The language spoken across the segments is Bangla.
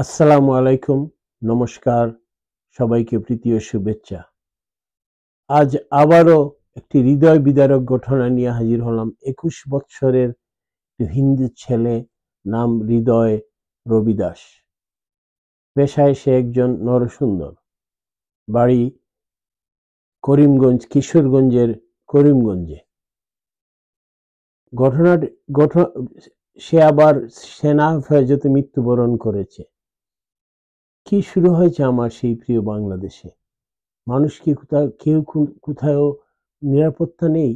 আসসালামু আলাইকুম, নমস্কার, সবাইকে প্রীতি ও শুভেচ্ছা। আজ আবারও একটি হৃদয় বিদারক ঘটনা নিয়ে হাজির হলাম। ২১ বৎসরের হিন্দু ছেলে, নাম হৃদয় রবি দাস। পেশায় সে একজন নরসুন্দর। বাড়ি করিমগঞ্জ, কিশোরগঞ্জের করিমগঞ্জে। সে আবার সেনা হেফাজতে মৃত্যুবরণ করেছে। কি শুরু হয়েছে আমার সেই প্রিয় বাংলাদেশে? মানুষ কি কোথাও নিরাপত্তা নেই?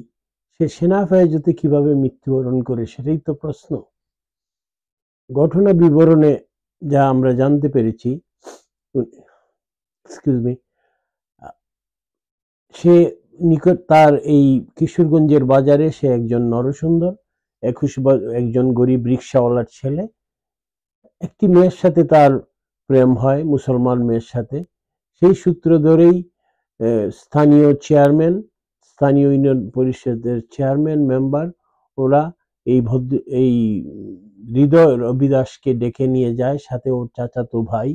সে সেনা হেফাজতে কিভাবে মৃত্যুবরণ করে সেটাই তো প্রশ্ন। ঘটনা বিবরণে যা আমরা জানতে পেরেছি, সে তার এই কিশোরগঞ্জের বাজারে সে একজন নরসুন্দর, একজন গরিব রিক্সাওয়ালার ছেলে। একটি মেয়ের সাথে তার প্রেম হয়, মুসলমান মেয়ের সাথে। সেই সূত্র ধরেই স্থানীয় ইউনিয়ন পরিষদের চেয়ারম্যান, মেম্বার, ওরা এই হৃদয় রবি দাসকে ডেকে নিয়ে যায়, সাথে ওর চাচাতো ভাই।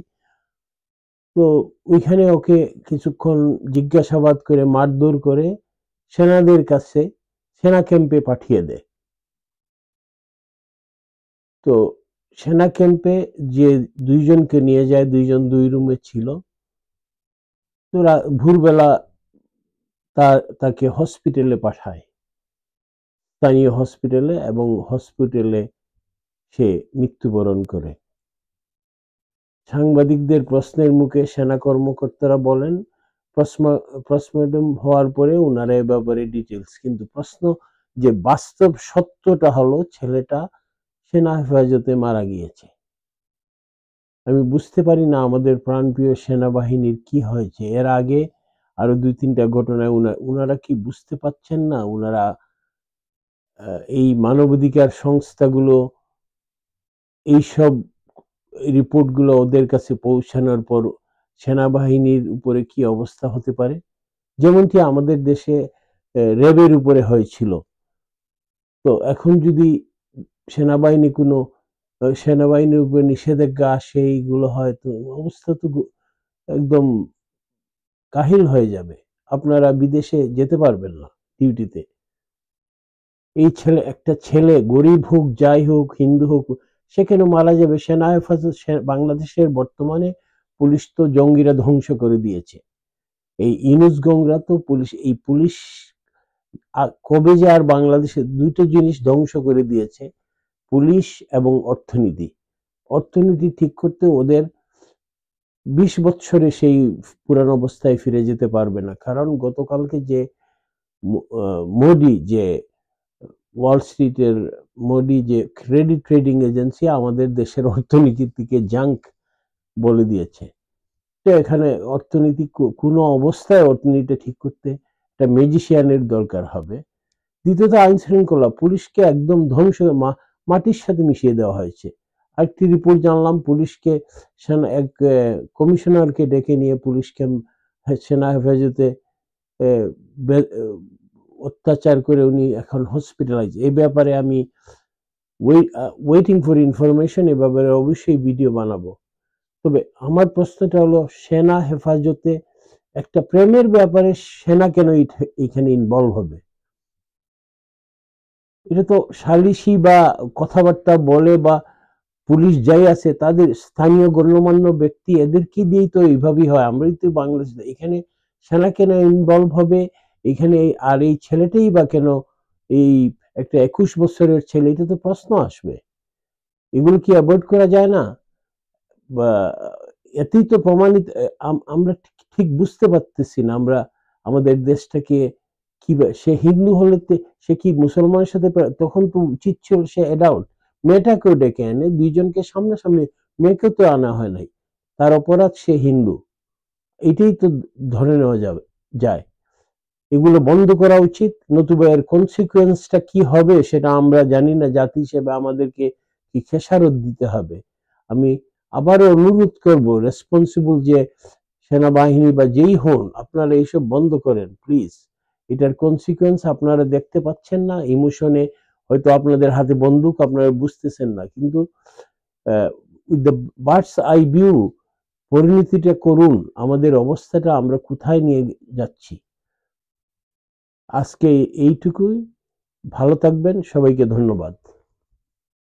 তো ওইখানে ওকে কিছুক্ষণ জিজ্ঞাসাবাদ করে মারধর করে সেনাদের কাছে, সেনা ক্যাম্পে পাঠিয়ে দেয়। তো সেনা ক্যাম্পে যে দুইজনকে নিয়ে যায়, দুইজন দুই রুমে ছিল। তো ভোরবেলা তাকে হসপিটালে পাঠায়, স্থানীয় হসপিটালে, এবং হসপিটালে সে মৃত্যুবরণ করে। সাংবাদিকদের প্রশ্নের মুখে সেনা কর্মকর্তারা বলেন, পোস্টমর্টম হওয়ার পরে ওনারা এ ব্যাপারে ডিটেলস, কিন্তু প্রশ্ন যে বাস্তব সত্যটা হলো ছেলেটা সেনা হেফাজতে মারা গিয়েছে। আমি বুঝতে পারি না আমাদের প্রাণপ্রিয় সেনাবাহিনীর কি হয়েছে। এর আগে আরো ২-৩টা ঘটনায় ওনারা কি বুঝতে পাচ্ছেন না? ওনারা এই মানবাধিকার সংস্থাগুলো এইসব রিপোর্টগুলো ওদের কাছে পৌঁছানোর পর সেনাবাহিনীর উপরে কি অবস্থা হতে পারে? যেমনটি আমাদের দেশে র্যাবের উপরে হয়েছিল। তো এখন যদি সেনাবাহিনীর উপরে নিষেধাজ্ঞা আসে, এইগুলো হয়, তো অবস্থা তো একদম কাহিল হয়ে যাবে। আপনারা বিদেশে যেতে পারবেন না ডিউটিতে। একটা ছেলে গরিব হোক, যাই হোক, হিন্দু হোক, সে কেন মারা যাবে? সেনা হেফাজত, বাংলাদেশের বর্তমানে পুলিশ তো জঙ্গিরা ধ্বংস করে দিয়েছে। এই ইউনূস গংরা তো পুলিশ কবে যে আর বাংলাদেশে দুটো জিনিস ধ্বংস করে দিয়েছে, পুলিশ এবং অর্থনীতি। অর্থনীতি ঠিক করতে ওদের ২০ বছরে সেই পুরানো অবস্থায় ফিরে যেতে পারবে না। কারণ গতকালকে যে মোদি, যে ওয়াল স্ট্রিটের মোদি, যে ক্রেডিট ট্রেডিং এজেন্সি আমাদের দেশের অর্থনীতিকে জাঙ্ক বলে দিয়েছে। তো এখানে অর্থনীতি কোনো অবস্থায় অর্থনীতিটা ঠিক করতে একটা ম্যাজিশিয়ানের দরকার হবে। দ্বিতীয়ত আইন শৃঙ্খলা, পুলিশকে একদম ধ্বংস, মাটির সাথে মিশিয়ে দেওয়া হয়েছে। আরেকটি রিপোর্ট জানলাম, পুলিশকে এক কমিশনারকে ডেকে নিয়ে পুলিশকে সেনা হেফাজতে অত্যাচার করে উনি এখন হসপিটালাইজ। এই ব্যাপারে আমি ওয়েটিং ফর ইনফরমেশন, এ ব্যাপারে অবশ্যই ভিডিও বানাবো। তবে আমার প্রশ্নটা হলো, সেনা হেফাজতে একটা প্রেমের ব্যাপারে সেনা কেন এখানে ইনভলভ হবে? এটা তো সালিশি বা কথাবার্তা বলে, বা পুলিশ যাই আছে তাদের স্থানীয় গণ্যমান্য ব্যক্তি, এদেরকে দিয়েই তো এইভাবেই হয়। আমরাই তো বাংলাদেশ, এখানে সেনা কেন ইনভলভ হবে এখানে? আর এই ছেলেটাই বা কেন, এই একটা ২১ বছরের ছেলে, এটা তো প্রশ্ন আসবে। এগুলো কি অ্যাভয়েড করা যায় না? বা এতেই তো প্রমাণিত। আমরা ঠিক বুঝতে পারতেছি না আমরা আমাদের দেশটাকে কি। সে হিন্দু হলে সে কি মুসলমানের সাথে, তখন তো উচিত ছিল সে অ্যাডাল্ট, মেয়েটাকেও ডেকে এনে দুইজনকে সামনাসামনি, মেয়েকে তো আনা হয় নাই, তার অপরাধ সে হিন্দু, এটাই তো ধরে নেওয়া যায়। এগুলো বন্ধ করা উচিত, নতুবা এর কনসিকুয়েন্সটা কি হবে সেটা আমরা জানি না। জাতি হিসেবে আমাদেরকে কি খেসারত দিতে হবে? আমি আবারও অনুরোধ করব, রেসপন্সিবল যে সেনাবাহিনী বা যেই হন, আপনারা এইসব বন্ধ করেন প্লিজ। এটার কনসিকুয়েন্স আপনারা দেখতে পাচ্ছেন না, ইমোশনে হয়তো আপনাদের হাতে বন্দুক, আপনারা বুঝতেছেন না, কিন্তু with the bird's eye view পরিণতিটা করুন, আমাদের অবস্থাটা আমরা কোথায় নিয়ে যাচ্ছি। আজকে এইটুকুই, ভালো থাকবেন, সবাইকে ধন্যবাদ।